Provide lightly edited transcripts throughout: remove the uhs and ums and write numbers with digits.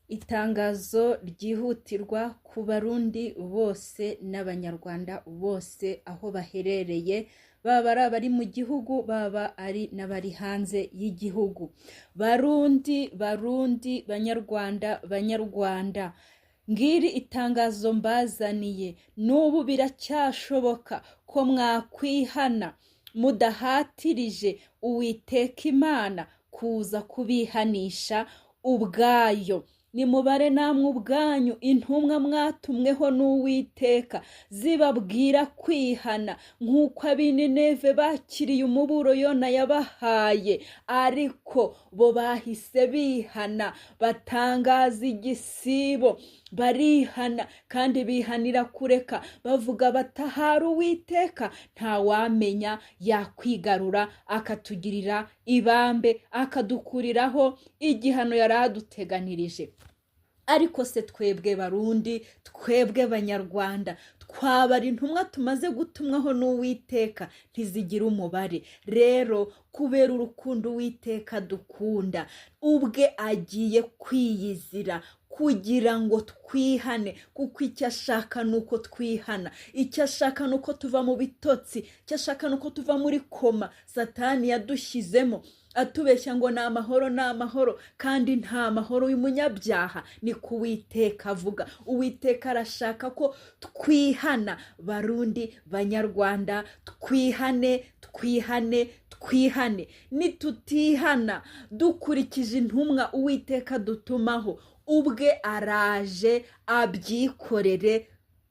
Itangazo ryihutirwa ku barundi bose n'abanyarwanda bose aho baherereye, baba ari abari mu gihugu baba ari n'abari hanze y'igihugu. Barundi banyarwanda, ngiri itangazo mbazaniye. N'ubu biracyashoboka ko mwakwihana mudahatirije Uwiteka Imana kuza kubihanisha ubwayo. Nimubare namwe ubwanyu intumwa mwatumweho n'Uwiteka zibabwira kwihana nk'uko ab'Nineve bakiriye umuburo Yona yabahaye, ariko bo bahise bihana batangaza igisibo, barihana kandi bihanira kureka, bavuga batahari Uwiteka ntawamenya yakwigarura akatugirira ibambe akadukuriraho igihano yaraduteganirije. Ariko se twebwe Barundi, twebwe Banyarwanda, twabara intumwa tumaze gutumwaho n'Uwiteka ntizigira umubare. Rero kubera urukundo Uwiteka dukunda, ubwe agiye kwiyizira kugira ngo twihane, kuko icyo ashaka nuko twihana, icyo ashaka nuko tuva mu bitotsi, icyo ashaka nuko tuva muri koma Satani yadushyizemo atubeshya ngo ni amahoro, kandi nta mahoro y'umunyabyaha. Ni ku Uwiteka avuga. Uwiteka arashaka ko twihana. Barundi Banyarwanda, twihane. Nitutihana dukurikije intumwa Uwiteka dutumaho, ubwe araje abyikorere.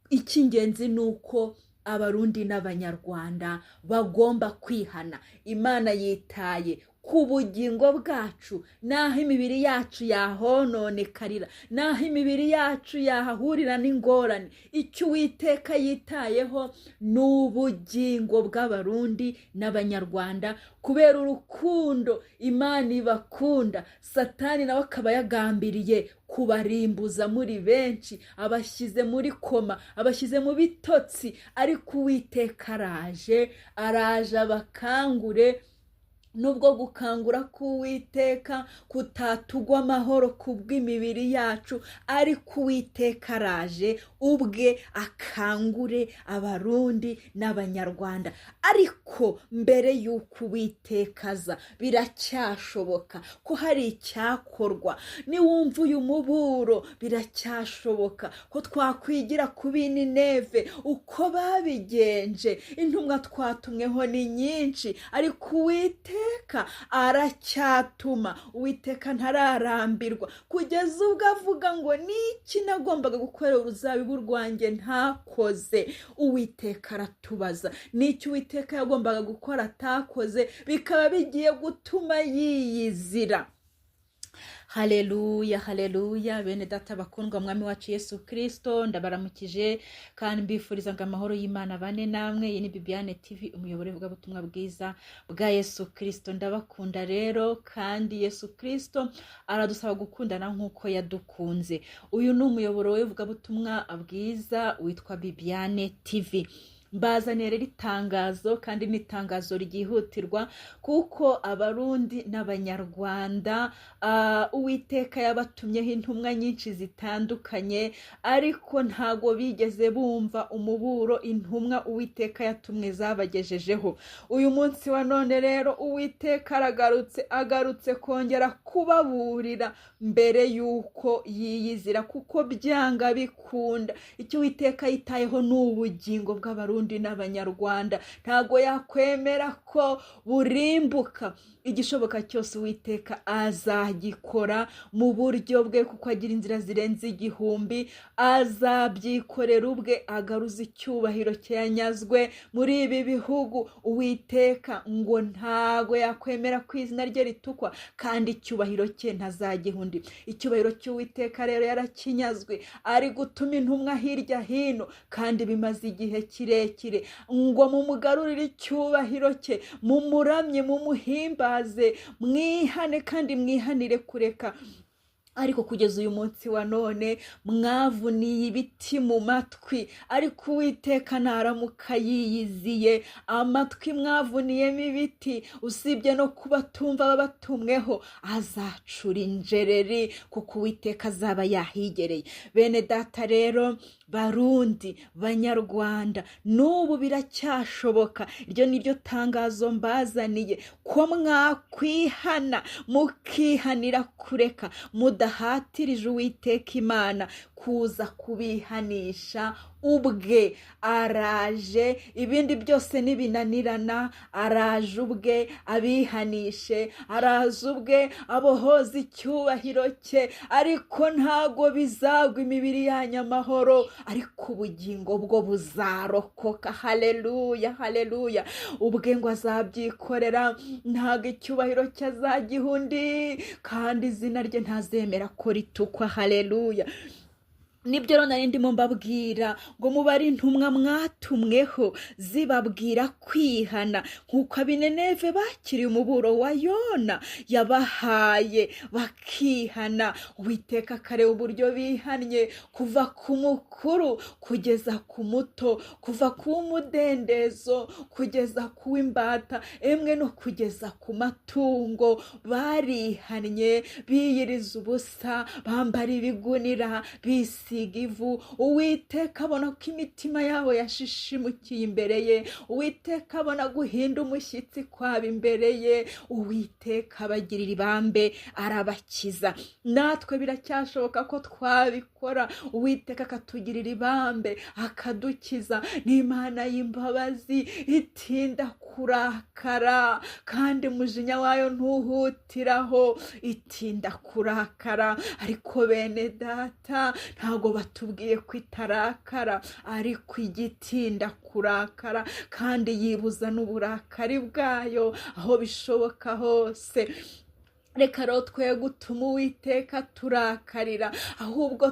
Icy'ingenzi nuko Abarundi n'Abanyarwanda bagomba kwihana. Imana yitaye ku bugingo bwacu, naho imibiri yacu yahononekarira, naho imibiri yacu yahahurira n'ingorane, icyo Uwiteka yitayeho ni ubugingo bw'Abarundi n'Abanyarwanda. Kubera urukundo Imana ibakunda, Satani nawe akaba yagambiriye kubarimbuza muri benshi, abashyize muri koma, abashyize mu bitotsi. Ariko Uwiteka araje abakangure. Nubwo gukangura k'Uwiteka kutatugwa amahoro kubw'imibiri yacu, ariko Uwiteka araje ubwe akangure Abarundi n'Abanyarwanda. Ariko mbere y'uko Uwiteka aza, biracyashoboka ko hari icyakorwa. Niwumva uyu muburo, biracyashoboka ko twakwigira ku b'Nineve uko babigenje. Intumwa twatumweho ni nyinshi, ariko Uwiteka aracyatuma. Uwiteka ntararambirwa kugeza ubwo avuga ngo niki nagombaga gukorera uruzabibu rwanjye ntakoze. Uwiteka aratubaza niki Uwiteka yagombaga gukora atakoze, bikaba bigiye gutuma yiyizira. Haleluya. Bene data bakundwa, mwami wacu Yesu Kristo, ndabaramukije kandi mbifuriza ngo amahoro y'Imana bane namwe. Iyi ni Bibiane TV, umuyoboro w'ivugabutumwa bwiza bwa Yesu Kristo. Ndabakunda rero, kandi Yesu Kristo aradusaba gukundana nk'uko yadukunze. Uyu ni umuyoboro w'ivugabutumwa bwiza witwa Bibiane TV. Mbazaniye rero itangazo, kandi ni itangazo ryihutirwa, kuko Abarundi n'Abanyarwanda Uwiteka yabatumyeho intumwa nyinshi zitandukanye, ariko ntago bigeze bumva umuburo intumwa Uwiteka yatumwe zabagejejeho. Uyu munsi wa none rero Uwiteka agarutse kongera kubaburira mbere y'uko yiyizira, kuko byanga bikunda icyo Uwiteka yitayeho ni ubugingo bw'Abarundi n'Abanyarwanda. Ntago yakwemera ko burimbuka. Igishoboka cyose Uwiteka azagikora mu buryo bwe, kuko agira inzira zirenze igihumbi. Azabyikorera ubwe, agaruza icyubahiro cyanyazwe muri ibi bihugu. Uwiteka ngo ntago yakwemera ko izina rye ritukwa, kandi icyubahiro cye ntazagihundi. Icyubahiro cy'Uwiteka rero yarakinyazwe, ari gutuma intumwa hirya hino, kandi bimaze igihe kirekire, ngo mumugarurire icyubahiro cye, mumuramye, mumuhimbaze, mwihane kandi mwihanire kureka ariko kugeza uyu munsi wa none mwavuniye ibiti mu matwi, ariko Uwiteka naramuka yiyiziye amatwi mwavuniyemo ibiti, usibye no kuba tumva babatumweho, azacura injereri kuko Uwiteka azaba yahigereye. Bene data rero, Barundi, Banyarwanda, n'ubu biracyashoboka. Iryo ni ryo tangazo mbazaniye, ko mwakwihana mukihanira kureka, mudahatirije Uwiteka Imana kuza kubihanisha ubwe. Araje, ibindi byose nibinanirana, araje ubwe abihanishe, araje ubwe abohoza icyubahiro cye, ariko ntago bizagwa imibiri yanyu amahoro, ariko ubugingo bwo buzarokoka. Haleluya, haleluya. Ubwe ngo azabyikorera, ntago icyubahiro cye azagiha undi, kandi izina rye ntazemera ko ritukwa. Haleluya. Nibyo rero nari ndimo mbabwira ngo mubare intumwa mwatumweho zibabwira kwihana, nk'uko Abineneve bakiriye umuburo wa Yona yabahaye bakihana. Uwiteka akareba uburyo bihannye, kuva ku mukuru kugeza ku muto, kuva ku mudendezo kugeza ku w'imbata, emwe no kugeza ku matungo. Barihannye, biyiriza ubusa, bambara ibigunira, bisiga ivu. Uwiteka abona ko imitima yabo yashishimukiye imbere ye. Uwiteka abona guhinda umushyitsi kwaba imbere ye. Uwiteka abagirira ibambe, arabakiza. Natwe biracyashoboka ko twabikora. Uwiteka akatugirira ibambe, akadukiza. Ni Imana y'imbabazi, itinda kurakara, kandi umujinya wayo ntuhutiraho, itinda kurakara. Ariko bene data, ntago batubwiye ko itarakara, ariko igitinda kurakara, kandi yibuza n'uburakari bwayo aho bishoboka hose. Reka rero twe gutuma Uwiteka turakarira, ahubwo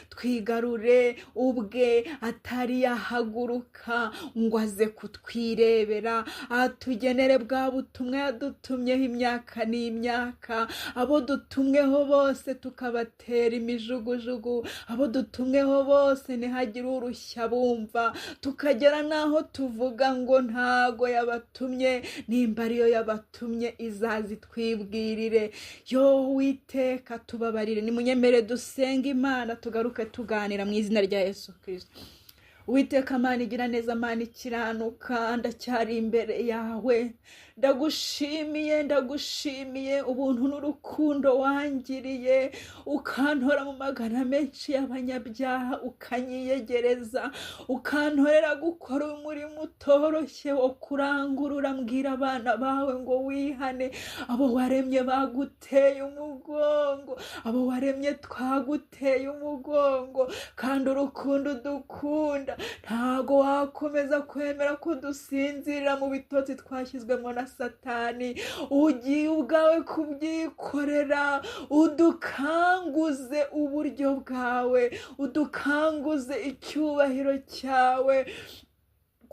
twigarure ubwe, atari yahaguruka ngo aze kutwirebera, atugenere bwa butumwa yadutumyeho imyaka n'imyaka. Abo dutumweho bose tukabatera imijugujugu, abo dutumweho bose ntihagire urushya bumva, tukagera n'aho tuvuga ngo ntago yabatumye, nimba ariyo yabatumye izazi twibwirire. Yo Uwiteka tubabarire. Nimunyemere dusenga Imana, tugaruke tuganira mu izina rya Yesu Kristo. Uwiteka Mana igira neza, Mana ikiranuka, ndacyari imbere yawe. Ndagushimiye ubuntu n'urukundo wangiriye, ukantora mu magana menshi y'abanyabyaha, ukanyiyegereza, ukantorera gukora umurimo utoroshye wo kurangurura. Mbwira abana bawe ngo wihane. Abo waremye baguteye umugongo, abo waremye twaguteye umugongo, kandi urukundo dukunda ntago wakomeza kwemera ko dusinzirira mu bitotsi twashyizwemo na Satani. Ugiye ubwawe kubyikorera, udukanguze uburyo bwawe, udukanguze icyubahiro cyawe,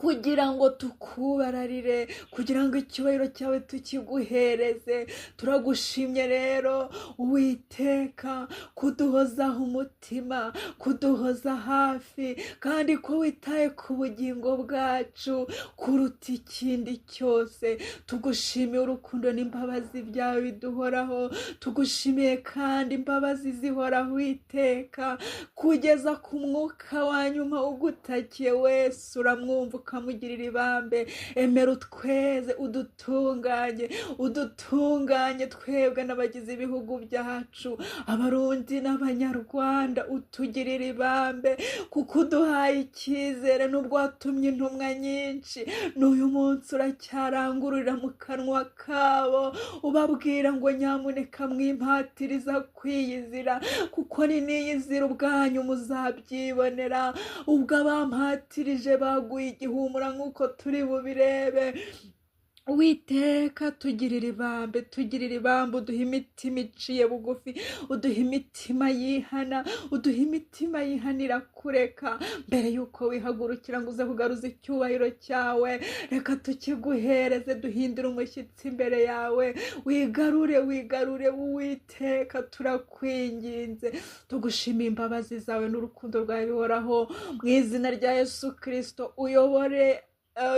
kugira ngo tukubararire, kugira ngo icyubahiro cyawe tukiguhereze. Turagushimye rero Uwiteka kuduhozaho umutima, kuduhoza hafi, kandi ko witaye ku bugingo bwacu kuruta ikindi cyose. Tugushimiye urukundo n'imbabazi byawe biduhoraho, tugushimiye kandi imbabazi zihoraho Uwiteka, kugeza ku mwuka wa nyuma ugutakiye wese uramwumva ukamugirira ibambe. Emera utweze, udutunganye twebwe n'abagize ibihugu byacu, Abarundi n'Abanyarwanda, utugirira ibambe, kuko uduhaye icyizere. Nubwo watumye intumwa nyinshi, n'uyu munsi uracyarangururira mu kanwa kabo, ubabwira ngo nyamuneka mwimpatiriza kwiyizira, kuko ni niyizira ubwanyu muzabyibonera. Ubwo abampatirije baguye igihumura nk'uko turi bubirebe. Uwiteka tugirira ibambe, uduha imitima iciye bugufi, uduha imitima yihana, uduha imitima yihanira kureka. Mbere yuko wihagurukira ngo uze kugaruza icyubahiro cyawe, reka tukiguhereze, duhindure umushyitsi imbere yawe. Wigarure Uwiteka, turakwinginze. Tugushimiye imbabazi zawe n'urukundo rwawe bihoraho, mu izina rya Yesu Kristo. Uyobore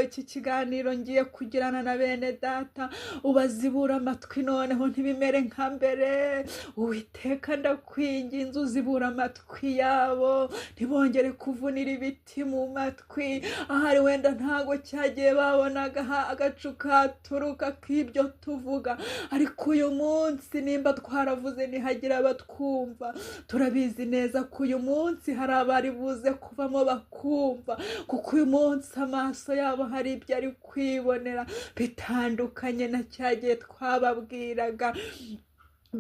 iki kiganiro ngiye kugirana na bene data, ubazibura amatwi noneho ntibimere nka mbere. Uwiteka ndakwinginze, uzibura amatwi yabo, ntibongere kuvunira ibiti mu matwi. Ahari wenda ntago cyagiye babonaga agacu katuruka k'ibyo tuvuga, ariko uyu munsi nimba twaravuze ntihagira abatwumva. Turabizi neza ko uyu munsi hari abari buze kuvamo bakumva, kuko uyu munsi amaso yabo hari ibyo ari kwibonera bitandukanye na cyagiye twababwiraga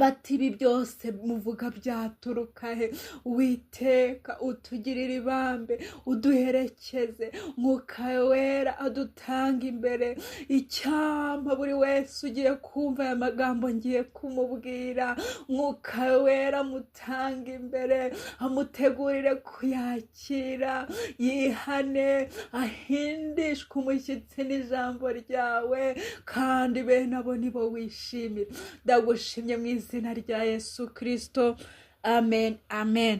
bati ibi byose muvuga byaturuka he. Uwiteka utugirire ibambe, uduherekeze, Mwuka wera adutanga imbere. Icyampa buri wese ugiye kumva aya magambo ngiye kumubwira, Mwuka wera amutanga imbere, amutegurire kuyakira, yihane, ahindishwe umushyitsi n'ijambo ryawe, kandi bene abo nibo wishimira. Ndagushimye mu izina rya Yesu Kristo, amen, amen.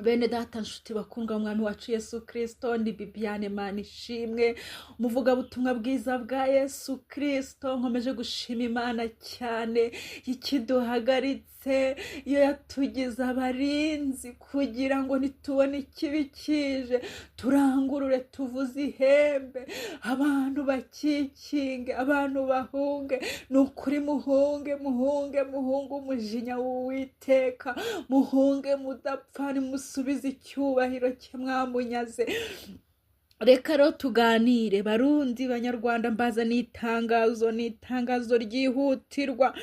Bene data nshuti bakundwa umwami wacu Yesu Kristo, ndi Bibiane Manishimwe, umuvugabutumwa bwiza bwa Yesu Kristo. Nkomeje gushima Imana cyane ikiduhagaritse, iyo yatugize abarinzi kugira ngo nitubone ikibi kije turangurure tuvuze ihembe, abantu bakikinge, abantu bahunge. Nukuri muhunge umujinya w'Uwiteka, muhunge mudapfa, nimusubize icyubahiro cye mwamunyaze. Reka rero tuganire Barundi Banyarwanda, mbaza n'itangazo ryihutirwa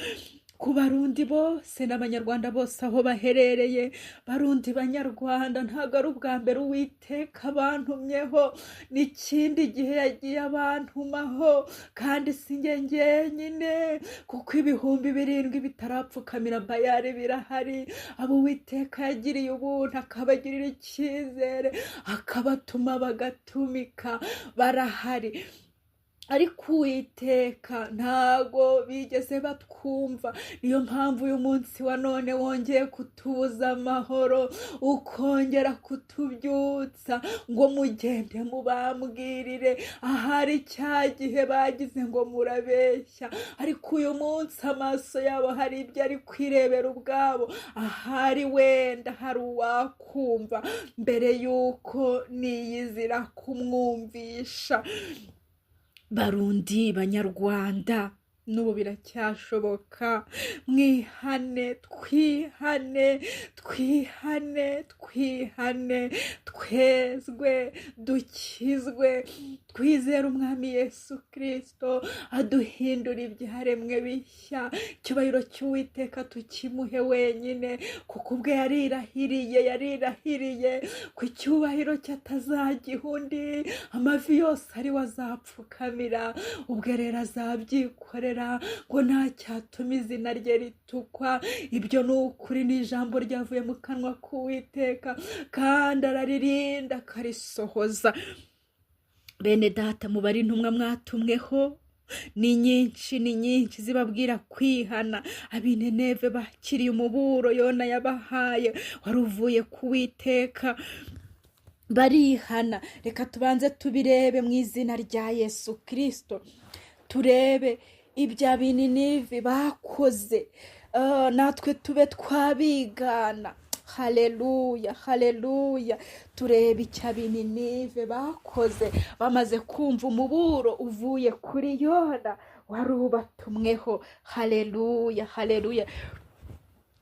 ku Barundi bose n'Abanyarwanda bose aho baherereye. Barundi Banyarwanda, ntabwo ari ubwa mbere Uwiteka abantumyeho, n'ikindi gihe yagiye abantumaho, kandi si njye njyenyine, kuko 7,000 bitarapfukamira Bayali birahari. Abo Uwiteka yagiriye ubuntu, akabagirira icyizere, akabatuma bagatumika, barahari. Ariko Uwiteka ntago bigeze batwumva. Niyo mpamvu uyu munsi wa none wongeye kutubuza amahoro, ukongera kutubyutsa ngo mugende mubambwirire. Ahari cya gihe bagize ngo murabeshya, ariko uyu munsi amaso yabo hari ibyo ari kwirebera ubwabo. Ahari wenda hari uwakumva mbere yuko niyizira kumwumvisha. Barundi Banyarwanda, n'ubu biracyashoboka. Mwihane, twihane, twezwe, dukizwe, twizere umwami Yesu Kristo, aduhindura ibyaremwe bishya. Icyubahiro cy'Uwiteka tukimuhe wenyine, kuko ubwe yarirahiriye ku icyubahiro cye atazagiha undi. Amavi yose ari we azapfukamira, ubwe rero azabyikorera, ngo nta cyatuma izina rye ritukwa. Ibyo ni ukuri, ni ijambo ryavuye mu kanwa k'Uwiteka, kandi araririnda akarisohoza. Bene data, mubari intumwa mwatumweho ni nyinshi zibabwira kwihana. Ab'Nineve bakiriye umuburo Yona yabahaye, wari uvuye ku Uwiteka, barihana. Reka tubanze tubirebe mu izina rya Yesu Kristo, turebe ibya Nineve bakoze, natwe tube twabigana. Haleluya. Turebe icyo Nineve bakoze bamaze kumva umuburo uvuye kuri Yona wari ubatumweho. Haleluya.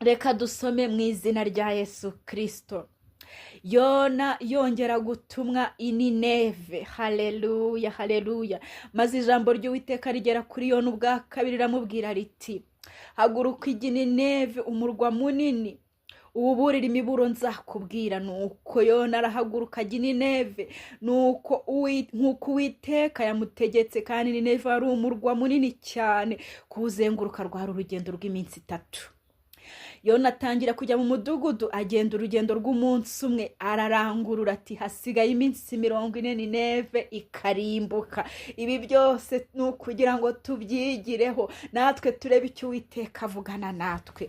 Reka dusome mu izina rya Yesu Kristo. Yona yongera gutumwa i Nineve. Haleluya. Maze ijambo ry'Uwiteka rigera kuri Yona ubwa kabiri, riramubwira riti, haguruka ijya i Nineve, umurwa munini, uburira imiburo nzakubwira. Nuko Yona arahaguruka ajya i Nineve, nk'uko Uwiteka yamutegetse, kandi Nineve ari umurwa munini cyane, kuwuzenguruka rwari urugendo rw'iminsi 3. Yona atangira kujya mu mudugudu, agenda urugendo rw'umunsi umwe, ararangurura ati hasigaye iminsi 40 Nineve ikarimbuka. Ibi byose ni ukugira ngo tubyigireho, natwe turebe icyo Uwiteka avugana natwe.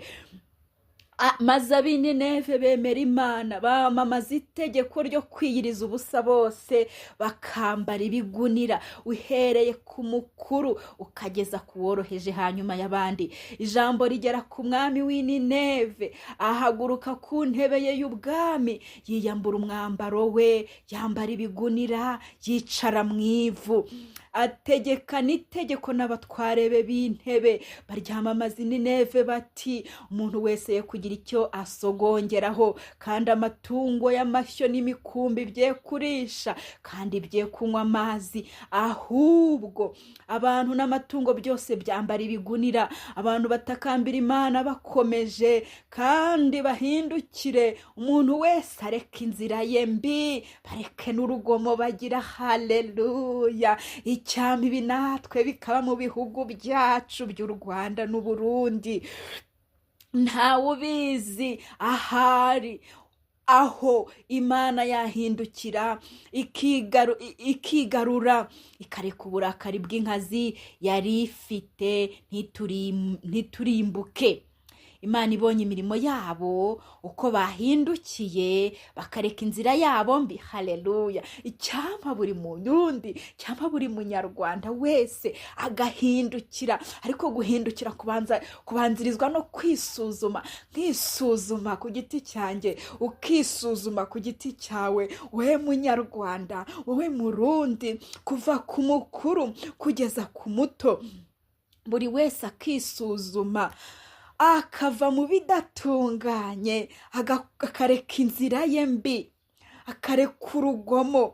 Maze ab'i Nineve bemera Imana, bamamaza itegeko ryo kwiyiriza ubusa bose, bakambara ibigunira, uhereye ku mukuru ukageza ku woroheje hanyuma y'abandi. Ijambo rigera ku mwami w'i Nineve, ahaguruka ku ntebe ye y'ubwami, yiyambura umwambaro we, yambara ibigunira, yicara mu ivu. Ategeka n'itegeko n'abatware be b'intebe, baryamamaza i Nineve bati umuntu wese ye kugira icyo asogongeraho, kandi amatungo y'amashyo n'imikumbi bye kurisha, kandi bye kunywa amazi, ahubwo abantu n'amatungo byose byambara ibigunira. Abantu batakambira Imana bakomeje, kandi bahindukire, umuntu wese areka inzira ye mbi, bareke n'urugomo bagira. Haleluya. Icyama ibi natwe bikaba mu bihugu byacu by'u Rwanda n'u Burundi. Ntawe ubizi ahari aho Imana yahindukira ikigarura, ikareka uburakari bw'inkazi yari ifite ntiturimbuke. Imana ibonye imirimo yabo, uko bahindukiye bakareka inzira yabo mbi. Haleluya. Icyampa buri Murundi, cyampa buri Munyarwanda wese agahindukira, ariko guhindukira kubanzirizwa no kwisuzuma. Nkisuzuma ku giti cyanjye, ukisuzuma ku giti cyawe, wowe Munyarwanda, wowe Murundi, kuva ku mukuru kugeza ku muto, buri wese akisuzuma, akava mu bidatunganye, akareka inzira ye mbi, akareka urugomo.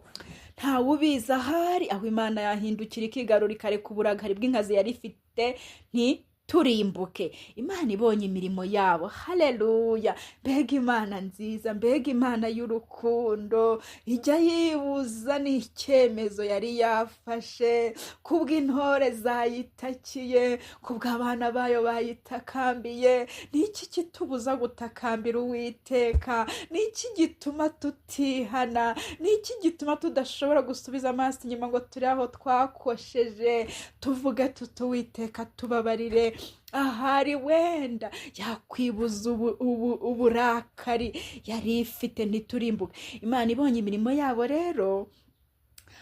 Ntawe ubizi ahari aho Imana yahindukira ikigarura, ikareka uburakari bw'inkazi yari ifite ntiturimbuke. Imana ibonye imirimo yabo. Haleluya. Mbega Imana nziza, mbega Imana y'urukundo, ijya yibuza n'icyemezo yari yafashe kubw'intore zayitakiye, kubw'abana bayo bayitakambiye. Niki kitubuza gutakambira Uwiteka? Niki gituma tutihana? Niki gituma tudashobora gusubiza amaso inyuma ngo turi aho twakosheje, tuvuge tuti Uwiteka tubabarire? Ahari wenda yakwibuza uburakari yari ifite ntiturimbuke. Imana ibonye imirimo yabo rero,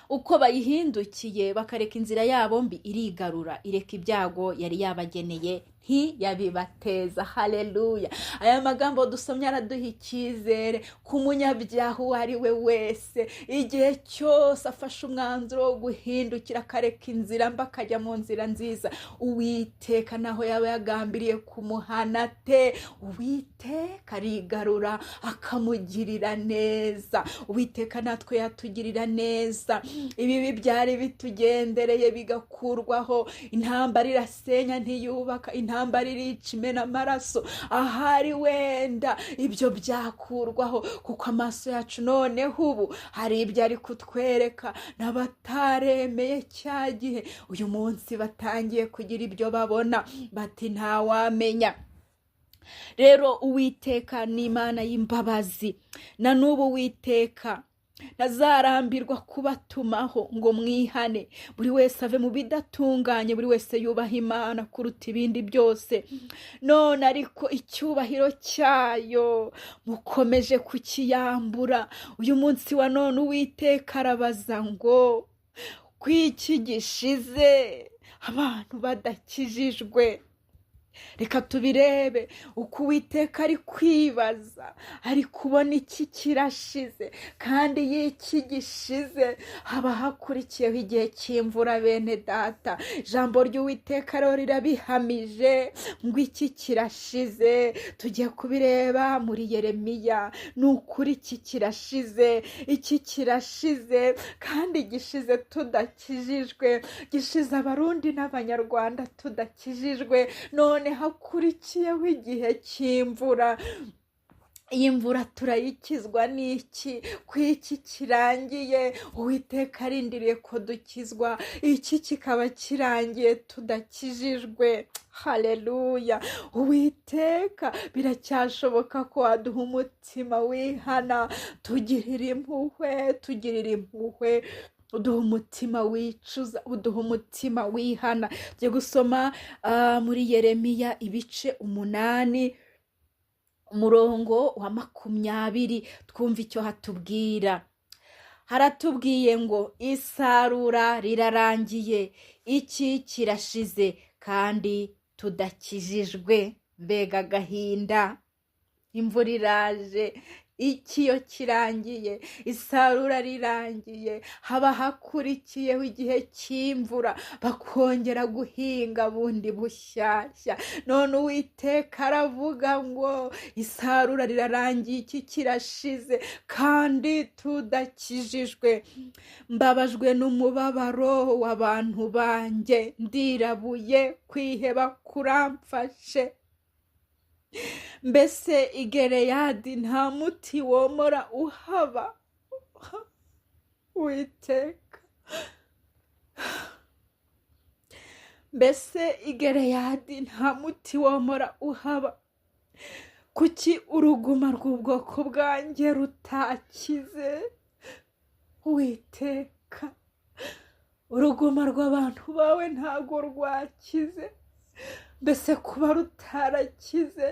uko bayihindukiye bakareka inzira yabo mbi, irigarura, ireka ibyago yari yabageneye ntiyabibateza. Haleluya. Aya magambo dusomye araduha icyizere ku munyabyaha uwo ari we wese, igihe cyose afashe umwanzuro wo guhindukira akareka inzira mbi akajya mu nzira nziza, Uwiteka naho yaba yagambiriye kumuhana te, Uwiteka arigarura akamugirira neza. Uwiteka natwe yatugirira neza. Ibibi byari bitugendereye bigakurwaho. Intambara irasenya ntiyubaka, intambara irica imena amaraso. Ahari wenda ibyo byakurwaho, kuko amaso yacu noneho ubu hari ibyo ari kutwereka. N'abataremeye cya gihe, uyu munsi batangiye kugira ibyo babona, bati ntawamenya. Rero Uwiteka ni Imana y'imbabazi, na n'ubu Uwiteka ntazarambirwa kubatumaho ngo mwihane. Buri wese ave mu bidatunganye, buri wese yubaha Imana kuruta ibindi byose. None ariko icyubahiro cyayo mukomeje kukiyambura. Uyu munsi wa none Uwiteka arabaza ngo kwiki gishize abantu badakijijwe? Reka tubirebe uko Uwiteka ari kwibaza, ari kubona iki kirashize, kandi y'iki gishize haba hakurikiyeho igihe cy'imvura. Bene data, ijambo ry'Uwiteka rero rirabihamije ngo iki kirashize. Tugiye kubireba muri Yeremiya. Ni ukuri iki kirashize, iki kirashize, kandi gishize tudakijijwe, gishize Abarundi n'Abanyarwanda tudakijijwe. None hakurikiyeho igihe cy'imvura. iyi mvura turayikizwa n'iki? Ko iki kirangiye Uwiteka arindiriye ko dukizwa, iki kikaba kirangiye tudakijijwe. Haleluya! Uwiteka, biracyashoboka ko waduha umutima wihana. Tugirire impuhwe, tugirire impuhwe, uduha umutima wicuza, uduha umutima wihana. Tujye gusoma muri Yeremiya ibice 8 umurongo wa 20, twumva icyo hatubwira. Haratubwiye ngo isarura rirarangiye, iki kirashize kandi tudakijijwe. Mbega agahinda! Imvura iraje, ikiyo kirangiye, isarura rirangiye, haba hakurikiyeho igihe cy'imvura, bakongera guhinga bundi bushyashya. None Uwiteka aravuga ngo isarura rirarangiye, iki kirashize kandi tudakijijwe. Mbabajwe n'umubabaro w'abantu banjye, ndirabuye, kwiheba kuramfashe. Mbese i Gileyadi nta muti womora uhaba? Uwiteka, mbese i Gileyadi nta muti womora uhaba? Kuki uruguma rw'ubwoko bwanjye rutakize? Uwiteka, uruguma rw'abantu bawe ntago rwakize. Mbese kuba rutarakize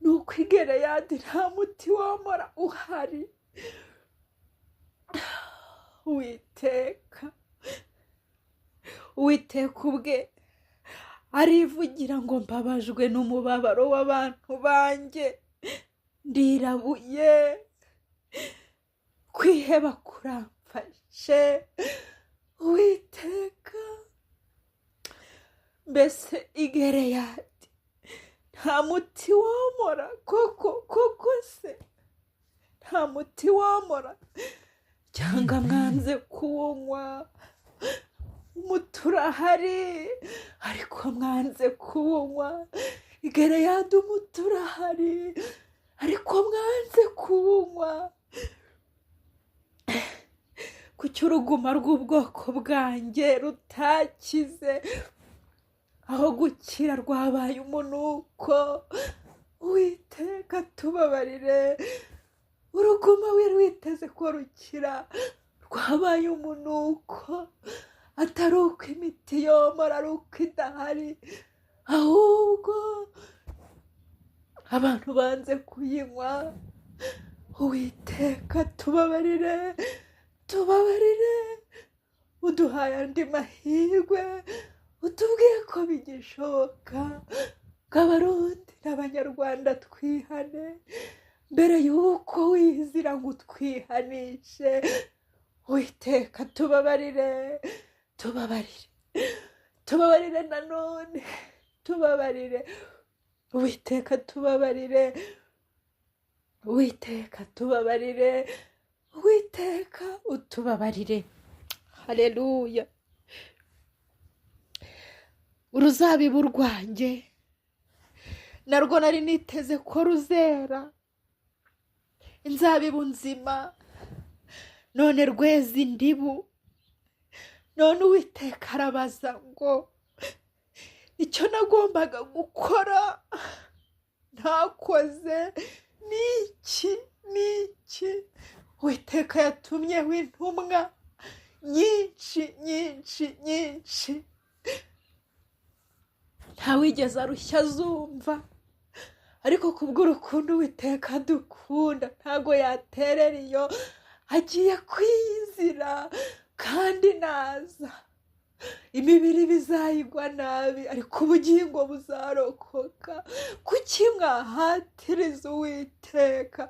ni uko i Gileyadi nta muti womora uhari? Uwiteka, Uwiteka ubwe arivugira ngo mbabajwe n'umubabaro w'abantu banjye, ndirabuye, kwiheba kuramfashe. Uwiteka, mbese i Gileyadi nta muti womora? Koko se nta muti womora? Cyangwa mwanze kuwunywa? Umuti urahari ariko mwanze kuwunywa. I Gileyadi umuti urahari ariko mwanze kuwunywa. Kuki uruguma rw'ubwoko bwanjye rutakize, aho gukira rwabaye umunuko? Uwiteka, tubabarire. Uruguma wari witeze ko rukira rwabaye umunuko, atari uko imiti yomora, ari uko idahari, ahubwo abantu banze kuyinywa. Uwiteka, tubabarire, tubabarire. Uduhaye andi mahirwe, utubwiye ko bigishoboka ko Abarundi n'Abanyarwanda twihane mbere y'uko wizira ngo utwihanishe. Uwiteka, tubabarire, tubabarire, tubabarire nanone, tubabarire. Uwiteka, tubabarire, Uwiteka, tubabarire, Uwiteka, utubabarire. Haleluya! Uruzabibu rwanjye narwo nari niteze ko ruzera inzabibu nzima, none rweze indibu. None Uwiteka arabaza ngo icyo nagombaga gukora ntakoze niki? Uwiteka yatumyeho intumwa nyinshi, ntawigeze arushya azumva, ariko kubw'urukundo Uwiteka dukunda ntago yaterera iyo agiye kwiyizira. Kandi naza imibiri bizayigwa nabi, ariko ubugingo buzarokoka. Kuki mwahatiriza Uwiteka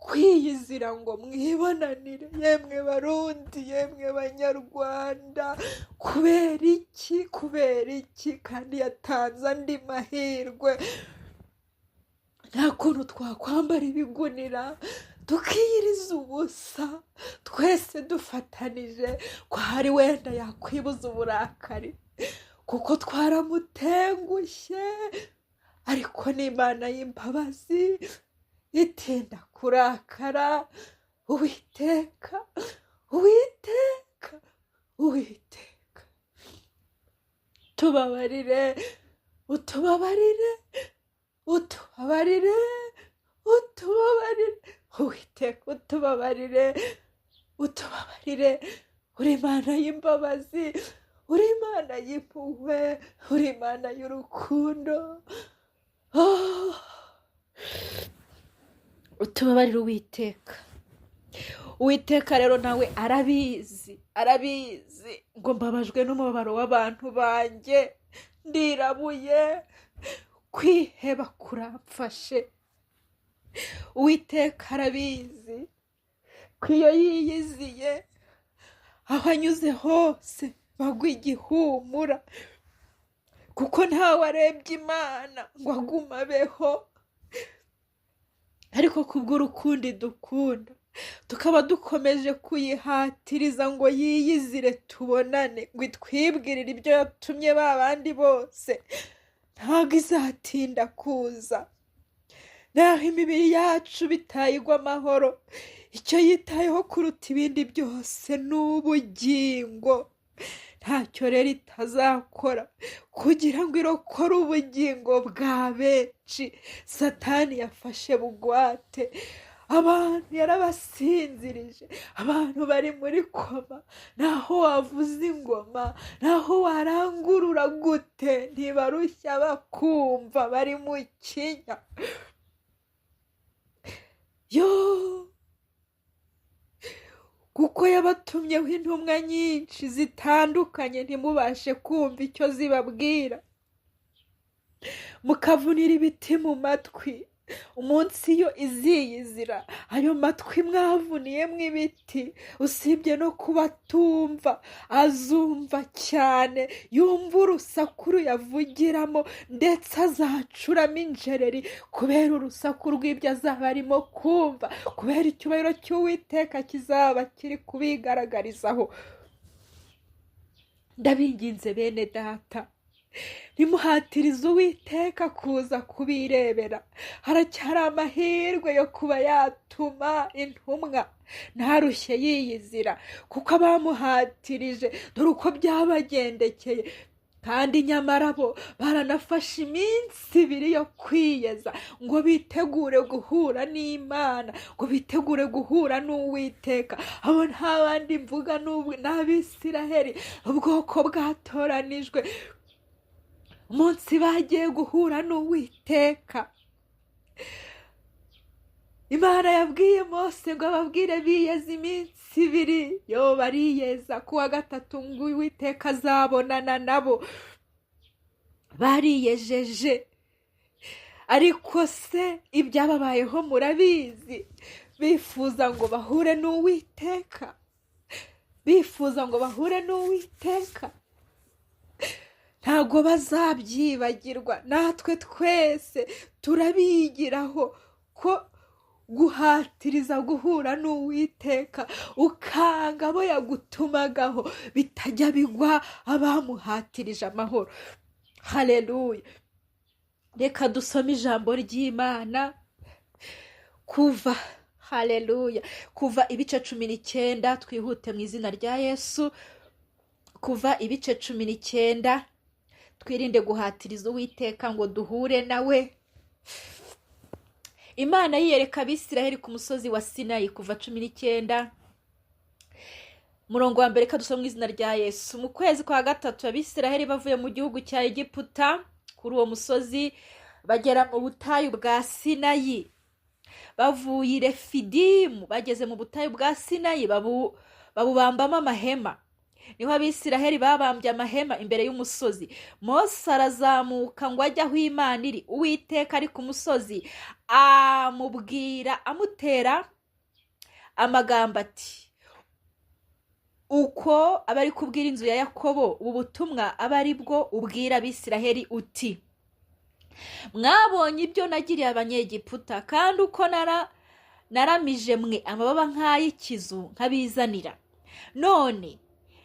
kwiyizira ngo mwibonanire? Yemwe Barundi, yemwe Banyarwanda, kubera iki? Kandi yatanze andi mahirwe. Nta kuntu twakwambara ibigunira tukiyiriza ubusa twese dufatanije, ko hari wenda yakwibuza uburakari, kuko twaramutengushye. Ariko n'Imana y'imbabazi itinda kurakara. Uwiteka, Uwiteka, Uwiteka, tubabarire, utubabarire, utubabarire, utubabarire. Uwiteka, utubabarire, utubabarire. Uri Imana y'imbabazi, uri Imana y'impuhwe, uri Imana y'urukundo. Utubabarire Uwiteka. Uwiteka rero nawe arabizi ngo mbabajwe n'umubabaro w'abantu banjye, ndirabuye, kwiheba kuramfashe. Uwiteka arabizi ko iyo yiyiziye aho anyuze hose bagwa igihumura, kuko ntawe arebye Imana ngo agume abeho. Ariko kubw'urukundo idukunda, tukaba dukomeje kuyihatiriza ngo yiyizire tubonane, ngo itwibwirire ibyo yatumye ba bandi bose, ntabwo izatinda kuza. Naho imibiri yacu bitayigwa amahoro, icyo yitayeho kuruta ibindi byose ni ubugingo. Ntacyo rero itazakora kugira ngo irokore ubugingo bwa benshi Satani yafashe bugwate. Abantu yarabasinzirije, abantu bari muri koma, naho wavuza ingoma, naho warangurura gute ntibarushya bakumva, bari mu kinya. Kuko yabatumyeho intumwa nyinshi zitandukanye, ntimubashe kumva icyo zibabwira, mukavunira ibiti mu matwi. Umunsi iyo iziyizira, ayo matwi mwavuniyemo ibiti, usibye no kuba atumva, azumva cyane, yumva urusaku ruyavugiramo, ndetse azacuramo injereri kubera urusaku rw'ibyo azaba arimo kumva, kubera icyubahiro cy'Uwiteka kizaba kiri kubigaragarizaho. Ndabinginze bene data, nimuhatirize Uwiteka kuza kubirebera. Haracyari amahirwe yo kuba yatuma intumwa ntarushye yiyizira, kuko abamuhatirije dore uko byabagendekeye. Kandi nyamara bo baranafashe iminsi 2 yo kwiyeza ngo bitegure guhura n'Imana, ngo bitegure guhura n'Uwiteka. Abo nta bandi mvuga n'Abisiraheli, ubwoko bwatoranijwe. Umunsi bagiye guhura n'Uwiteka, Imana yabwiye Mose ngo ababwire biyeze iminsi 2. Bariyeza, kuwa gatatu ngo Uwiteka azabonana nabo. Bariyejeje, ariko se ibyababayeho murabizi. Bifuza ngo bahure n'Uwiteka, bifuza ngo bahure n'Uwiteka. Ntago bazabyibagirwa, natwe twese turabigiraho ko guhatiriza guhura n'Uwiteka, ukanga abo yagutumagaho, bitajya bigwa abamuhatirije amahoro. Haleluya. Reka dusome ijambo ry'Imana kuva, haleluya, kuva ibice 19, twihute mu izina rya Yesu. Kuva ibice 19, twirinde guhatiriza Uwiteka ngo duhure nawe. Imana yiyereka Abisiraheli ku musozi wa Sinayi, kuva 19 murongo wa mbere. Kadusoma mu izina rya Yesu. Mu kwezi kwa gatatu Abisiraheli bavuye mu gihugu cya Egiputa, kuri uwo musozi bagera mu butayu bwa Sinayi. Bavuye i Refidimu, bageze mu butayu bwa Sinayi, babubambamo amahema. Niho Abisiraheli babambye amahema imbere y'umusozi. Mose arazamuka ngo ajye aho Imana iri. Uwiteka ari ku musozi amubwira, amutera amagambo ati, uko aba ari kubwira inzu ya Yakobo ubu butumwa aba ari bwo ubwira Abisiraheli uti, mwabonye ibyo nagiriye Abanyegiputa, kandi uko naramije mwe amababa nk'ay'ikizu nkabizanira. None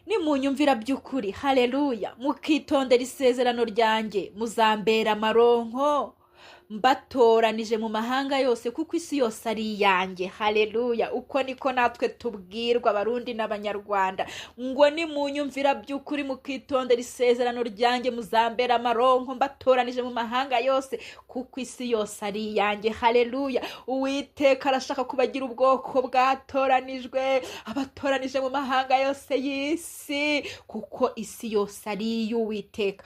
nimunyumvira by'ukuri, haleluya, mukitondera isezerano ryanjye, muzambera amaronko, mbatoranije mu mahanga yose kuko isi yose ari iyanjye. Haleluya. Uko niko natwe tubwirwa Abarundi n'Abanyarwanda ngo nimunyumvira by'ukuri mukitondera isezerano ryanjye muzambera amaronko, mbatoranije mu mahanga yose kuko isi yose ari iyanjye. Haleluya. Uwiteka arashaka kubagira ubwoko bwatoranijwe, abatoranije mu mahanga yose y'isi kuko isi yose ari iy'Uwiteka.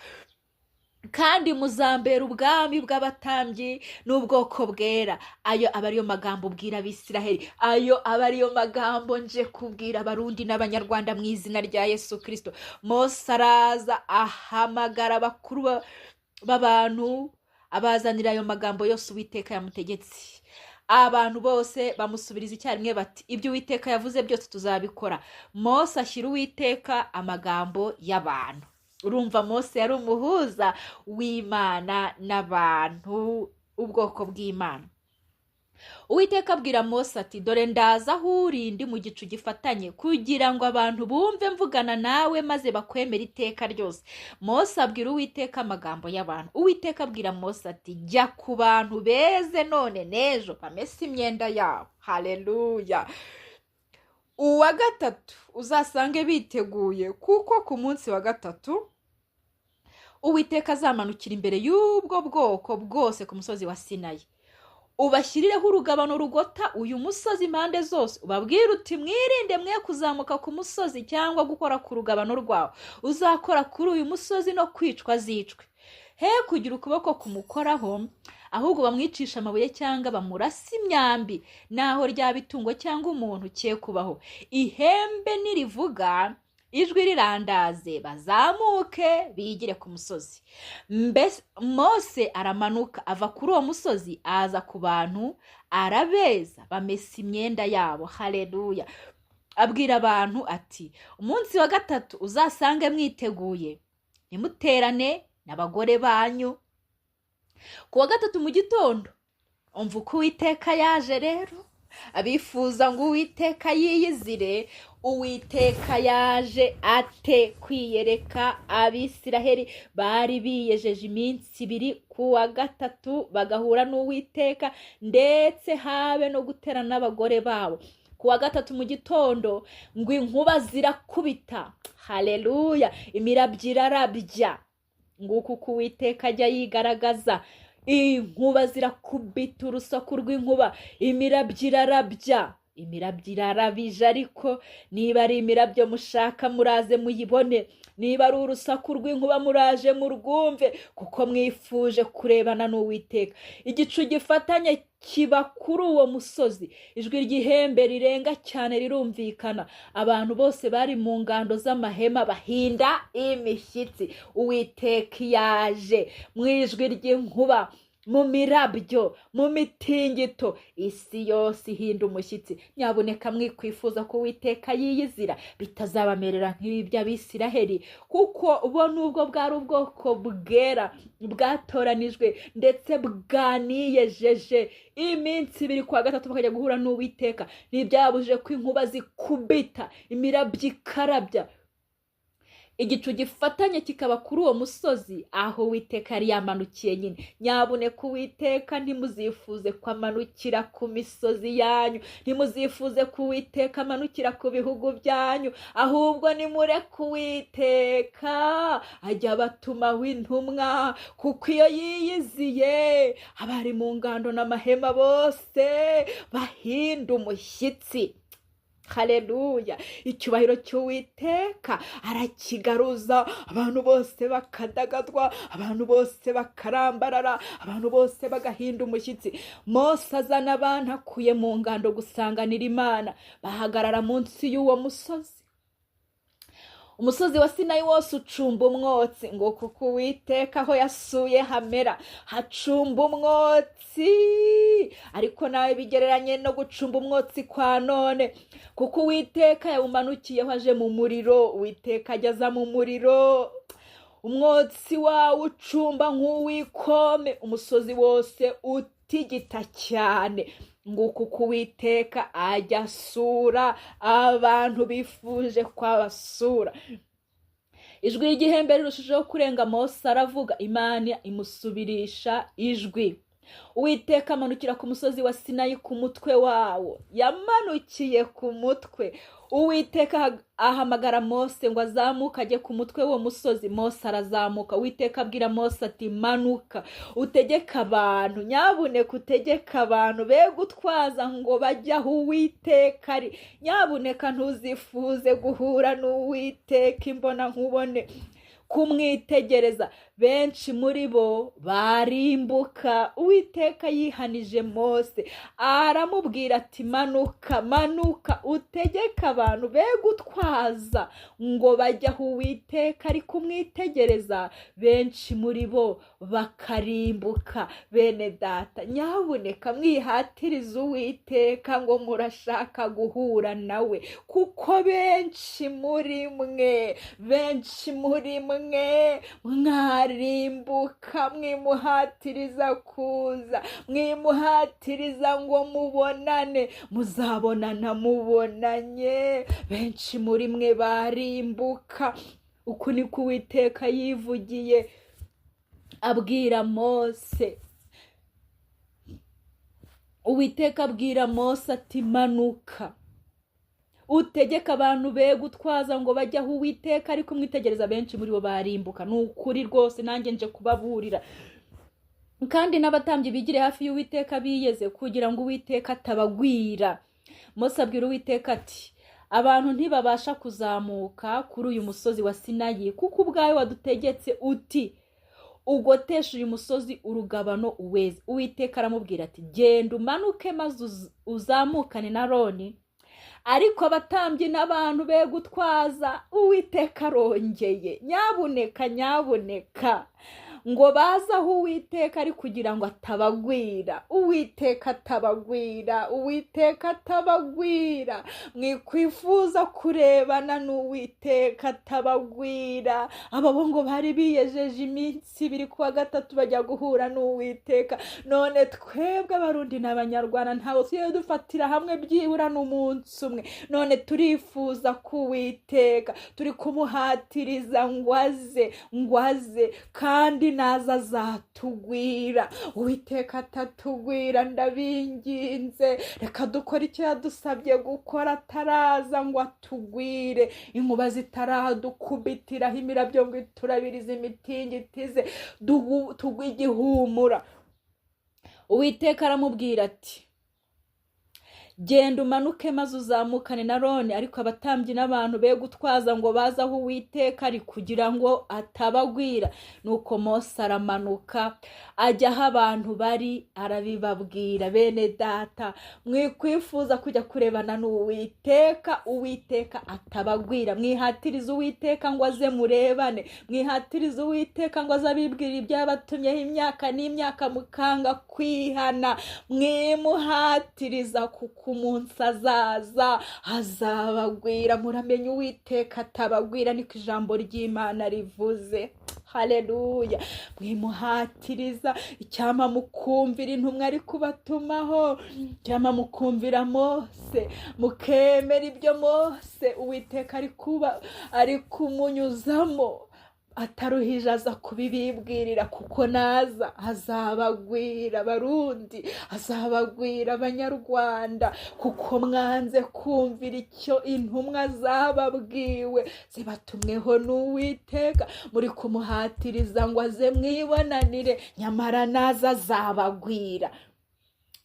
Kandi muzambera ubwami bw'abatambyi n'ubwoko bwera. Ayo aba ariyo magambo ubwira Abisiraheli, ayo aba ariyo magambo nje kubwira Abarundi n'Abanyarwanda mu izina rya Yesu Kristo. Mose araza ahamagara abakuru b'abantu, abazanira ayo magambo yose Uwiteka yamutegetse. Abantu bose bamusubiriza icyarimwe bati ibyo Uwiteka yavuze byose tuzabikora. Mose ashyira Uwiteka amagambo y'abantu. Urumva Mose yari umuhuza w'Imana n'abantu, ubwoko bw'Imana. Uwiteka abwira Mose ati dore ndaza aho uri ndi mu gicu gifatanye kugira ngo abantu bumve mvugana nawe maze bakwemera iteka ryose. Mose abwira Uwiteka amagambo y'abantu. Uwiteka abwira Mose ati jya ku bantu beze none n'ejo bamese imyenda yabo. Haleluya. Uwa gatatu uzasange biteguye kuko ku munsi wa gatatu Uwiteka azamanukira imbere y'ubwo bwoko bwose ku musozi wa Sinayi. Ubashyirireho urugabano rugota uyu musozi impande zose, ubabwire uti mwirinde mwe kuzamuka ku musozi cyangwa gukora ku rugabano rwawo. Uzakora kuri uyu musozi no kwicwa azicwe. He kugira ukuboko kumukoraho, ahubwo bamwicisha amabuye cyangwa bamurasa imyambi, naho ryaba itungo cyangwa umuntu cye kubaho. Ihembe nirivuga ijwi rirandaze bazamuke bigire ku musozi. Mbese Mose aramanuka ava kuri uwo musozi aza ku bantu arabeza bamesa imyenda yabo. Haleluya. Abwira abantu ati umunsi wa gatatu uzasange mwiteguye, nimuterane n'abagore banyu. Ku wa gatatu mu gitondo umva uko Uwiteka yaje rero. Abifuza ngo Uwiteka yiyizire, Uwiteka yaje ate kwiyereka Abisiraheli. Bari biyejeje iminsi 2 ku wa gatatu bagahura n'Uwiteka, ndetse habe no guterana n'abagore babo. Ku wa gatatu mu gitondo ngo inkuba zirakubita. Haleluya. Imirabyo irarabya. Nguko uko Uwiteka ajya yigaragaza. Inkuba zirakubita, urusaku rw'inkuba, imirabyo irarabya. Imirabyo irarabije, ariko niba ari imirabyo mushaka muraze muyibone, niba ari urusaku rw'inkuba muraje murwumve, kuko mwifuje kurebana n'Uwiteka. Igicu gifatanye kiba kuri uwo musozi, ijwi ry'ihembe rirenga cyane rirumvikana. Abantu bose bari mu ngando z'amahema bahinda imishyitsi. Uwiteka yaje mu ijwi ry'inkuba, mu mirabyo, mu mitingito, isi yose ihinda umushyitsi. Nyabuneka mwikwifuza ko Uwiteka yiyizira, bitazabamerera nk'ibi by'Abisiraheli, kuko bo nubwo bwari ubwoko bwera bwatoranijwe ndetse bwaniyejeje iminsi 2 ku wa gatatu bakajya guhura n'Uwiteka, ntibyabuje ko inkuba zikubita, imirabyo ikarabya. Igicu gifatanye kikaba kuri uwo musozi aho Uwiteka yari yamanukiye nyine. Nyabuneka Uwiteka ntimuzifuze kwamanukira ku misozi yanyu, ntimuzifuze ko Uwiteka amanukira ku bihugu byanyu, ahubwo nimureke Uwiteka ajya abatumaho intumwa, kuko iyo yiyiziye abari mu ngando n'amahema bose bahinda umushyitsi. Haleluya. Icyubahiro cy'Uwiteka arakigaruza, abantu bose bakadagadwa, abantu bose bakarambarara, abantu bose bagahinda umushyitsi. Mose azana abantu akuye mu ngando gusanganira Imana, bahagarara munsi y'uwo musozi. Umusozi wa Sinayi wose ucumba umwotsi, ngo kuko Uwiteka aho yasuye hamera hacumba umwotsi. Ariko nawe bigereranye no gucumba umwotsi kwa none, kuko Uwiteka yawumanukiyeho aje mu muriro. Uwiteka ageza mu muriro, umwotsi wawo ucumba nk'uwikome, umusozi wose utigita cyane. Nguko uko Uwiteka ajya asura abantu bifuje kwabasura. Ijwi ry'ihembe rirushijeho kurenga, Mose aravuga, Imana imusubirisha ijwi. Uwiteka amanukira ku musozi wa Sinayi ku mutwe wawo, yamanukiye ku mutwe. Uwiteka ahamagara Mose ngo azamuke ajye ku mutwe w'uwo musozi. Mose arazamuka. Uwiteka abwira Mose ati manuka utegeka abantu, nyabuneka utegeka abantu be gutwaza ngo bajye aho Uwiteka ari. Nyabuneka ntuzifuze guhura n'Uwiteka imbona nkubone, kumwitegereza. Benshi muri bo barimbuka. Uwiteka yihanije Mose, aramubwira ati manuka, manuka utegeka abantu be gutwaza ngo bajye aho Uwiteka ari kumwitegereza. Benshi muri bo bakarimbuka. Bene data, nyabuneka mwihatiriza Uwiteka ngo murashaka guhura nawe, kuko benshi muri mwe mwarimbuka. Mwimuhatiriza kuza, mwimuhatiriza ngo mubonane, muzabonana mubonanye. Benshi muri mwe barimbuka. Uku niko Uwiteka yivugiye abwira Mose. Uwiteka abwira Mose ati manuka utegeka abantu be gutwaza ngo bajye aho Uwiteka ari kumwitegereza. Benshi muri bo barimbuka. Nukuri rwose nanjye nje kubaburira. Kandi n'abatambyi bigire hafi y'Uwiteka biyeze kugira ngo Uwiteka atabagwira. Mose abwira Uwiteka ati abantu ntibabasha kuzamuka kuri uyu musozi wa Sinayi, kuko ubwawe wadutegetse uti ugotesha uyu musozi urugabano uweze. Uwiteka aramubwira ati genda umanuke maze uzamukane na Aroni, ariko abatambyi n'abantu be gutwaza. Uwiteka arongeye, nyabuneka ngo baza aho Uwiteka ari kugira ngo atabagwira. Uwiteka atabagwira. Mwikwifuza kurebana n'Uwiteka atabagwira. Aba ngo bari biyejeje iminsi 2 kuwa gatatu bajya guhura n'Uwiteka. None twebwe Abarundi n'Abanyarwanda ntaho tugiye dufatira hamwe byibura n'umunsi umwe. None turifuza ku Uwiteka, turi kumuhatiriza ngo aze kandi naza azatugwira. Uwiteka atatugwira, ndabinginze reka dukora icyo yadusabye gukora ataraza ngo atugwire. Inkuba zitaradukubitiraho imirabyo ngo iturabirize imitingitize tugwe igihumura. Uwiteka aramubwira ati genda umanuke maze uzamukane na Aroni, ariko abatambyi n'abantu be gutwaza ngo baza aho Uwiteka ari kugira ngo atabagwira. Nuko Mose aramanuka ajya aho abantu bari arabibabwira. Bene data, mwikwifuza kujya kurebana n'Uwiteka, Uwiteka atabagwira. Mwihatiriza Uwiteka ngo aze murebane, mwihatiriza Uwiteka ngo aze abibwira ibyabatumyeho imyaka n'imyaka mukanga kwihana. Mwimuhatiriza kuko umunsi azaza azabagwira. Muramenye Uwiteka atabagwira, niko ijambo ry'Imana rivuze. Haleluya. Mwimuhatiriza. Icyama mukumvira intumwa ari kubatumaho, icyama mukumvira Mose, mukemera ibyo Mose Uwiteka ari kumunyuzamo. Ataruhije aza kubibibwirira, kuko naza azabagwira Abarundi, azabagwira Abanyarwanda, kuko mwanze kumvira icyo intumwa zababwiwe zibatumweho n'Uwiteka. Muri kumuhatiriza ngo aze mwibonanire, nyamara naza azabagwira.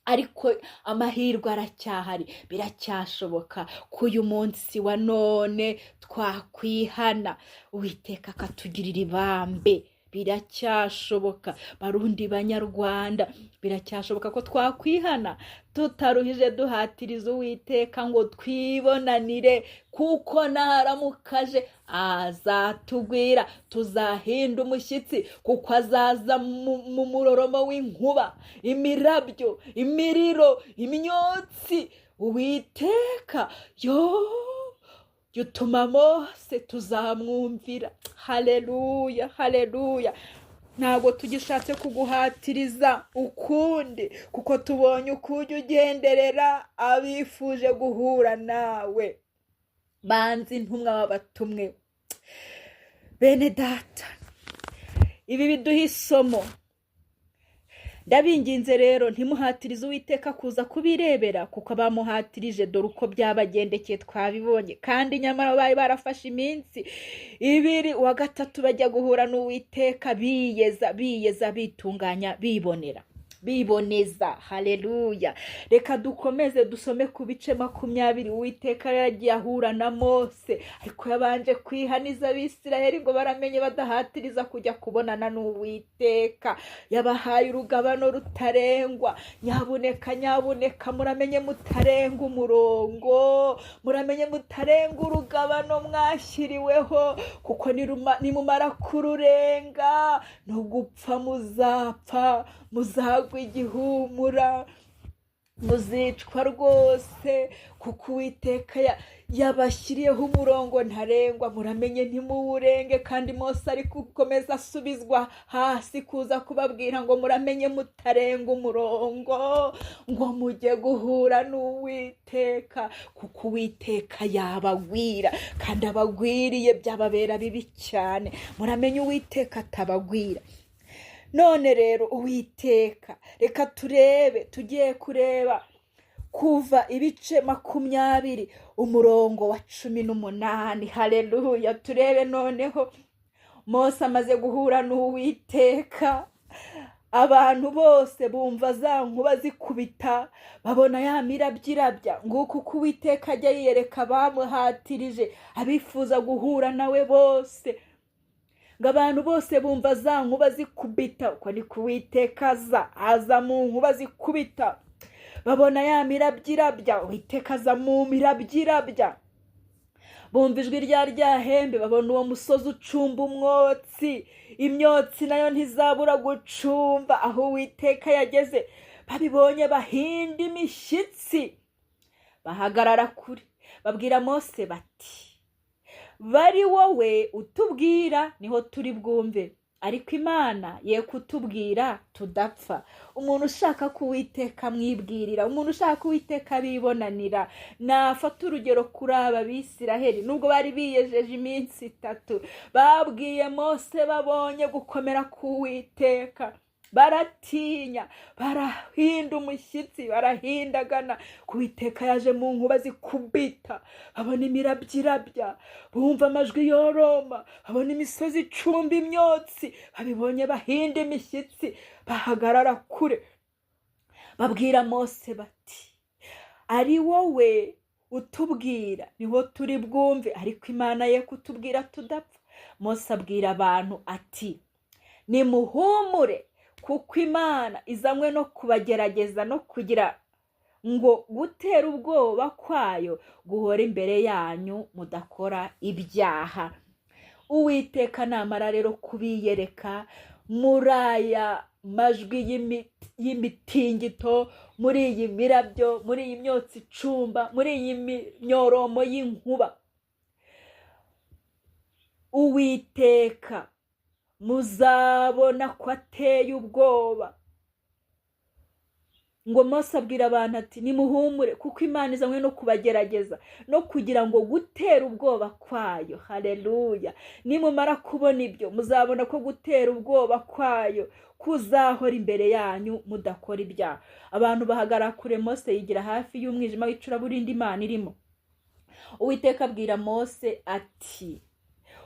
Ariko amahirwe aracyahari, biracyashoboka ko uyu munsi wa none twakwihana Uwiteka akatugirira ibambe. Biracyashoboka Barundi, Banyarwanda, biracyashoboka ko twakwihana tutaruhije duhatiriza Uwiteka ngo twibonanire, kuko naramukaje azatugwira. Tuzahinda umushyitsi, kuko azaza mu muroromo w'inkuba, imirabyo, imiriro, imyotsi. Uwiteka yutuma Mose tuzamwumvira. Haleluya, haleluya. Ntabwo tugishatse kuguhatiriza ukundi, kuko tubonye ukujya ugenderera abifuje guhura nawe. Banzi intumwa babatumwe. Bene data, ibi biduha isomo. ndabinginze rero ntimuhatirize Uwiteka kuza kubirebera, kuko abamuhatirije dore uko byabagendekeye twabibonye, kandi nyamara bari barafashe iminsi 2 uwa gatatu bajya guhura n'Uwiteka biyeza bitunganya biboneza. Haleluya. Reka dukomeze dusome ku bice 20. Uwiteka yagiye ahura na Mose, ariko yabanje kwihaniza Abisiraheli ngo baramenye badahatiriza kujya kubonana n'Uwiteka. Yabahaye urugabano rutarengwa. Nyabuneka muramenye mutarenga umurongo, muramenye mutarenga urugabano mwashyiriweho, kuko nimumara kururenga no gupfa muzapfa, muzagwa igihumura, muzicwa rwose, kuko Uwiteka yabashyiriyeho umurongo ntarengwa. Muramenye ntimuwurenge. Kandi Mose ari gukomeza asubizwa hasi kuza kubabwira ngo muramenye mutarenga umurongo, ngo mujye guhura n'Uwiteka, kuko Uwiteka yabagwira, kandi abagwiriye byababera bibi cyane. Muramenye Uwiteka atabagwira. None rero Uwiteka, reka tugiye kureba kuva ibice 20 umurongo wa 18. Haleluya. Turebe noneho Mose amaze guhura n'Uwiteka, abantu bose bumva za nkuba zikubita, babona ya mirabyirabya, nguko uko Uwiteka ajya yiyereka abamuhatirije, abifuza guhura nawe bose. ngo abantu bose bumva za nkuba zikubita, uko ni Uwiteka aza mu nkuba zikubita, babona ya mirabyirabya, Uwiteka aza mu mirabyirabya, bumva ijwi rya hembe, babona uwo musozi ucumba umwotsi, imyotsi nayo ntizabura gucumba aho Uwiteka yageze. Babibonye bahinda imishyitsi, bahagarara kure, babwira Mose bati, bari wowe utubwira niho turi bwumve, ariko Imana ye kutubwira tudapfa. Umuntu ushaka ko Uwiteka mwibwirira, umuntu ushaka ko Uwiteka bibonanira, nafata urugero kuri aba Bisiraheli. Nubwo bari biyejeje iminsi 3, babwiye Mose babonye gukomera ku Uwiteka, baratinya, barahinda umushyitsi, barahindagana. Uwiteka yaje mu nkuba zikubita, babona imirabyirabya, bumva amajwi yoroma, babona imisozi icumba imyotsi. Babibonye bahinda imishyitsi, bahagarara kure, babwira Mose bati, ari wowe utubwira niho turi bwumve, ariko Imana ye kutubwira tudapfa. Mose abwira abantu ati, nimuhumure, kuko Imana izanywe no kubagerageza no kugira ngo gutera ubwoba kwayo guhora imbere yanyu, mudakora ibyaha. Uwiteka namara rero kubiyereka muri aya majwi y'imitingito, muri iyi mirabyo, muri iyi myotsi icumba, muri iyi myoromo y'inkuba, Uwiteka muzabona ko ateye ubwoba. Ngo Mose abwira abantu ati, nimuhumure, kuko Imana izanywe no kubagerageza no kugira ngo gutera ubwoba kwayo. Haleluya. Nimumara kubona ibyo, muzabona ko gutera ubwoba kwayo kuzahora imbere yanyu, mudakora ibyaha. Abantu bahagarara kure, Mose yigira hafi y'umwijima w'icuraburindi Imana irimo. Uwiteka abwira Mose ati,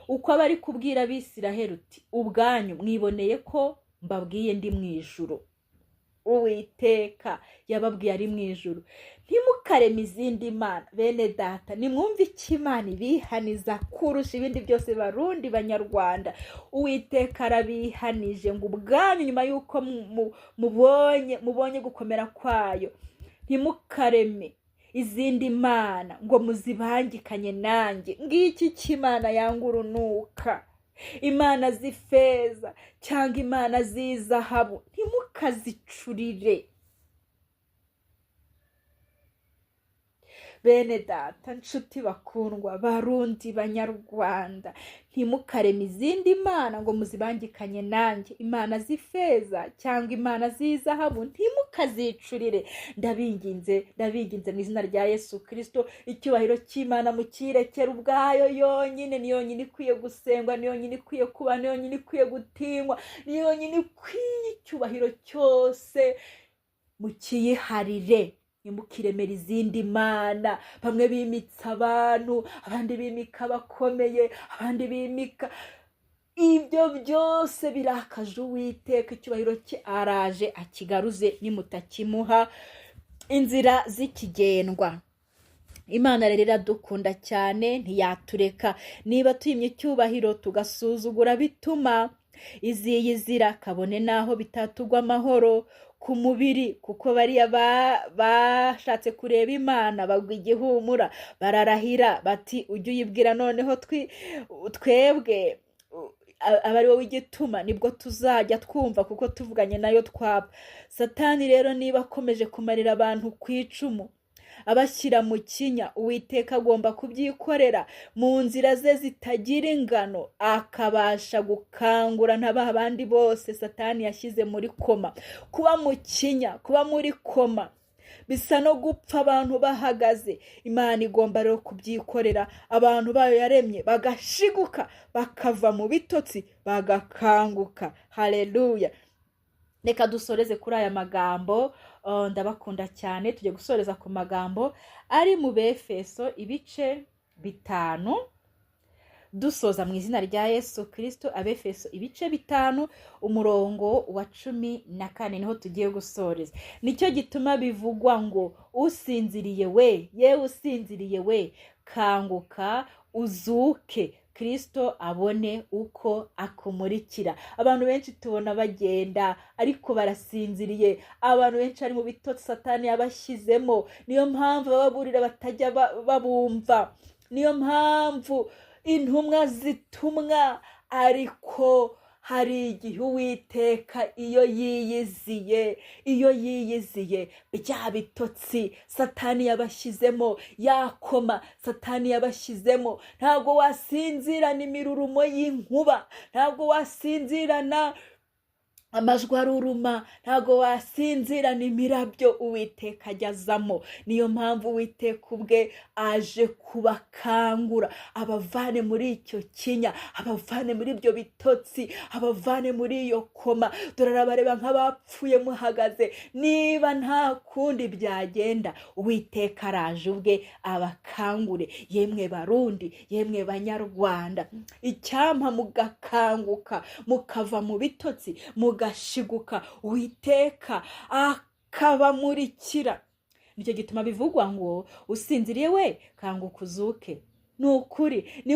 uko abari kubwira Abisiraheli uti, ubwanyu mwiboneye ko mbabwiye ndi mu ijuru. Uwiteka yababwiye ari mu ijuru. Ntimukareme izindi mana. Bene data, nimwumve icyo Imana ibihaniza kurusha ibindi byose Barundi Banyarwanda. Uwiteka arabihanije ngo ubwanyu nyuma y'uko mubonye gukomera kwayo, ntimukareme izindi mana ngo muzibangikanye nanjye. Ngiki cy'Imana yanga urunuka, imana z'ifeza cyangwa imana z'izahabu ntimukazicurire. bene data nshuti bakundwa barundi banyarwanda, ntimukareme izindi mana ngo muzibangikanye nanjye, imana z'ifeza cyangwa imana z'izahabu ntimukazicurire. Ndabinginze mu izina rya Yesu Kristo, icyubahiro cy'Imana mukirekera ubwayo yonyine, ni yonyine ikwiye gusengwa, ni yonyine ikwiye kuba, ni yonyine ikwiye gutinywa, ni yonyine ikwiye icyubahiro cyose, mukiyiharire. Ntimukiremere izindi mana. Bamwe bimitsa abantu, abandi bimika abakomeye, abandi bimika. Ibyo byose birakaje Uwiteka, icyubahiro cye araje akigaruze nimutakimuha inzira z'ikigendwa. Imana rero iradukunda cyane, ntiyatureka. Niba tuyimye icyubahiro tugasuzugura bituma iziyizira, kabone naho bitatugwa amahoro ku mubiri, kuko bariya bashatse kureba Imana bagwa igihumura, bararahira bati ujye uyibwira noneho twebwe aba ari wowe igituma, nibwo tuzajya twumva, kuko tuvuganye nayo twapfa. Satani rero niba akomeje kumarira abantu ku icumu, abashyira mu kinya, Uwiteka agomba kubyikorera mu nzira ze zitagira ingano, akabasha gukangura n'aba bandi bose Satani yashyize muri koma. Kuba mu kinya, kuba muri koma bisa no gupfa abantu bahagaze. Imana igomba rero kubyikorera, abantu bayo yaremye bagashiguka, bakava mu bitotsi, bagakanguka. Haleluya. Reka dusoreze kuri aya magambo, ndabakunda cyane. Tujye gusoreza ku magambo ari mu Befeso ibice 5, dusoza mu izina rya Yesu Kristo. Abefeso ibice 5 umurongo wa 14 niho tugiye gusoreza. Nicyo gituma bivugwa ngo usinziriye we, yewe usinziriye we, kanguka uzuke, Kristo abone uko akumurikira. Abantu benshi tubona bagenda ariko barasinziriye. Abantu benshi ari mu bitotsi Satani yabashyizemo, niyo mpamvu bababurira batajya babumva, niyo mpamvu intumwa zitumwa. Ariko hari igihe Uwiteka iyo yiyiziye bya bitotsi Satani yabashyizemo, yakoma Satani yabashyizemo, ntabwo wasinzirana imirurumo y'inkuba, ntabwo wasinzirana amajwi aruruma, ntabwo wasinzirana imirabyo Uwiteka ajyazamo. Niyo mpamvu Uwiteka ubwe aje kubakangura, abavane muri icyo kinya, abavane muri ibyo bitotsi, abavane muri iyo koma. Dore arabareba nk'abapfuye muhagaze. Niba nta kundi byagenda, Uwiteka araje ubwe abakangure. Yemwe Barundi, yemwe Banyarwanda, icyampa mugakanguka, mukava mu bitotsi, mugashiguka, Uwiteka akabamurikira. Nicyo gituma bivugwa ngo usinziriye we, kanguka uzuke. Nukuri ni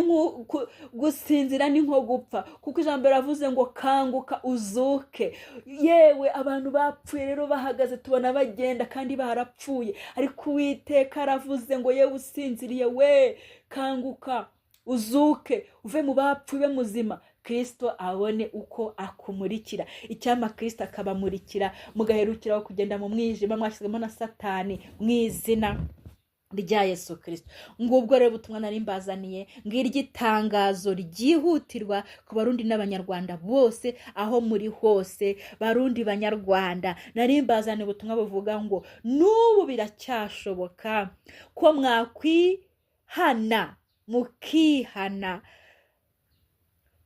gusinzira ni nko gupfa, kuko ijambo ravuze ngo kanguka uzuke. Yewe abantu bapfuye rero bahagaze tubona bagenda kandi barapfuye, ariko Uwiteka aravuze ngo yewe usinziriye we, kanguka uzuke, uve mu bapfuye muzima, Kristo abone uko akumurikira. Icyama Kristo akabamurikira, mugaherukiraho kugenda mu mwijima mwashyizwemo na Satani, mu izina rya Yesu Kristo. Ngubwo rero ubutumwa nari mbazaniye, ngiryo itangazo ryihutirwa ku Barundi n'Abanyarwanda bose aho muri hose. Barundi Banyarwanda, nari mbazaniye ubutumwa buvuga ngo n'ubu biracyashoboka ko mwakwihana, mukihana,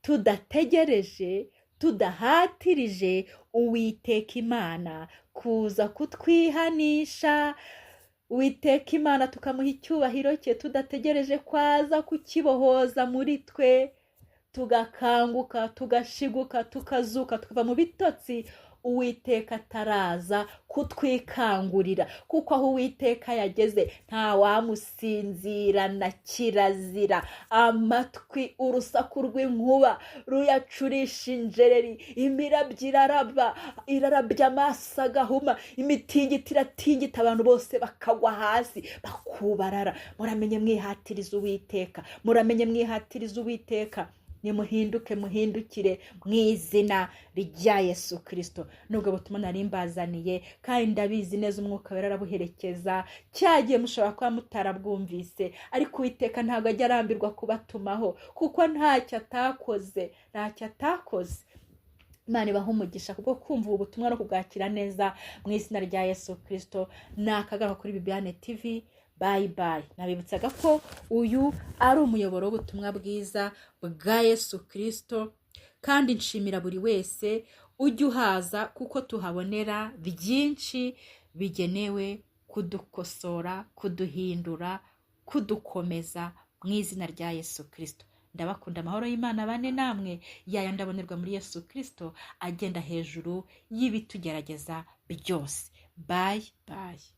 tudategereje, tudahatirije Uwiteka Imana kuza kutwihanisha. Uwiteka Imana tukamuha icyubahiro cye, tudategereje kwaza kukibohoza muri twe, tugakanguka, tugashiguka, tukazuka, tukava mu bitotsi. Uwiteka ataraza kutwikangurira, kuko aho Uwiteka yageze nta wamusinzira na kirazira. Amatwi urusaku rw'inkuba ruyacurisha injereri, imirabyo irarabya amaso agahuma, imitingito iratingita, abantu bose bakagwa hasi bakubarara. Muramenye mwihatiriza Uwiteka, muramenye mwihatiriza Uwiteka. nimuhinduke muhindukire mu izina rya Yesu Kristo. Nubwo butumwa nari mbazaniye kandi ndabizi neza umwuka wera arabuherekeza, cyagiye mushobora kuba mutarabwumvise, ariko Uwiteka ntabwo ajya arambirwa kubatumaho kuko ntacyo atakoze. Imana ibaha umugisha kubwo kumva ubu butumwa no kubwakira neza mu izina rya Yesu Kristo. Nakagaruka kuri Bibiane TV. Bye bye. Nabibutsaga ko uyu ari umuyoboro w'ubutumwa bwiza bwa Yesu Kristo, kandi nshimira buri wese ujya uhaza kuko tuhabonera byinshi bigenewe kudukosora, kuduhindura, kudukomeza mu izina rya Yesu Kristo. Ndabakunda, amahoro y'Imana bane namwe, yaya ndabonerwa muri Yesu Kristo agenda hejuru y'ibitugerageza byose. Bye bye.